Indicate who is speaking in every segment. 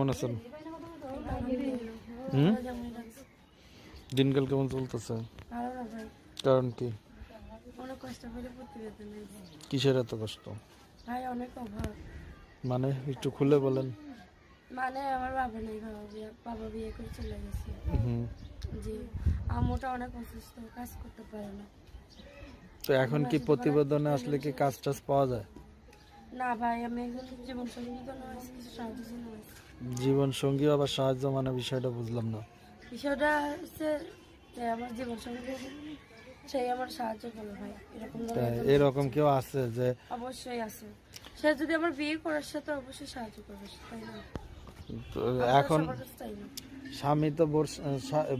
Speaker 1: কেমন আছেন? হুম, দিনকাল কেমন চলতেছে? কারণ কি?
Speaker 2: অনেক কষ্ট করে প্রতিবেদন হয়েছে
Speaker 1: কিসের এত কষ্ট?
Speaker 2: ভাই, অনেক অভাব।
Speaker 1: মানে একটু খুলে বলেন।
Speaker 2: মানে আমার বাবা নেই, বাবা বিয়ে করে চলে গেছে।
Speaker 1: হুম,
Speaker 2: জি, আম্মুটা অনেক অসুস্থ, কাজ করতে পারে না।
Speaker 1: তো এখন কি প্রতিবেদনে আসলে কি কাজ টাজ পাওয়া যায়?
Speaker 2: না ভাই, আমি একজন জীবন সঙ্গী তো নয়, কিছু সাহায্য জন্য হয়েছে।
Speaker 1: জীবন সঙ্গী আবার সাহায্য মানে বিষয়টা বুঝলাম না।
Speaker 2: বিষয়টা হচ্ছে যে আমার জীবন সঙ্গী সেই আমার সাহায্য করলো ভাই, এরকম
Speaker 1: তা
Speaker 2: ধরনের একজন
Speaker 1: এরকম
Speaker 2: আছে।
Speaker 1: কেউ আছে যে
Speaker 2: অবশ্যই আছে। সে যদি আমার বিয়ে করার সাথে অবশ্যই সাহায্য করবে, তাই না?
Speaker 1: তো
Speaker 2: আমি তো
Speaker 1: এখন
Speaker 2: সবার কাছে চাই না।
Speaker 1: স্বামী তো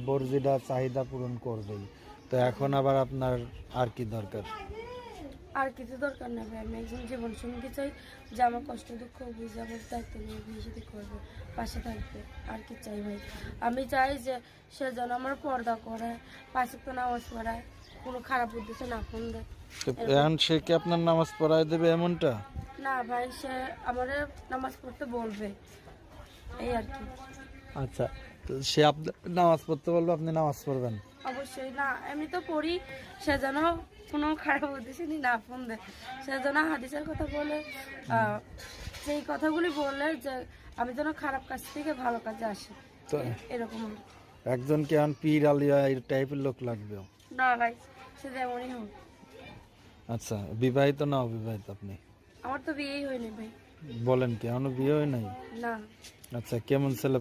Speaker 1: বর্জিটা চাহিদা পূরণ করবেই, তো এখন আবার আপনার আর কি দরকার?
Speaker 2: আর কিছু দরকার নেই ভাই, আমি একজন জীবন সঙ্গী চাই যে আমার কষ্ট দুঃখ বুঝে আমার দায়িত্ব নিয়ে বিয়ে সাথে করবে, পাশে থাকবে। আর কি চাই ভাই? আমি চাই যে সে যেন আমার পর্দা করে, পাশে তো নামাজ পড়ায়, কোনো খারাপ উদ্দেশ্যে না ফোন দেয়।
Speaker 1: তো এখন সে কি আপনার নামাজ পড়ায় দেবে এমনটা?
Speaker 2: না ভাই, সে আমার নামাজ পড়তে বলবে, এই আর কি।
Speaker 1: আচ্ছা, তো সে আপনার নামাজ পড়তে বলবে, আপনি নামাজ পড়বেন?
Speaker 2: অবশ্যই না, এমনি তো পড়ি। সে যেন কোনো খারাপ উদ্দেশ্যে নিয়ে না ফোন দেয়, সে যেন হাদিসের কথা বলে, সেই কথাগুলি বললে যে আমি যেন খারাপ কাজ থেকে ভালো কাজে আসি,
Speaker 1: তো
Speaker 2: এরকম আর কি।
Speaker 1: একজন কি এখন পীর আলিয়া এই টাইপের লোক লাগবে?
Speaker 2: না ভাই, সে যেমনই হোক।
Speaker 1: আচ্ছা, বিবাহিত না অবিবাহিত আপনি?
Speaker 2: আমার তো বিয়েই হয়নি ভাই।
Speaker 1: বলেন কি, এখনো বিয়ে হয় নাই?
Speaker 2: না।
Speaker 1: আচ্ছা, কেমন ছেলে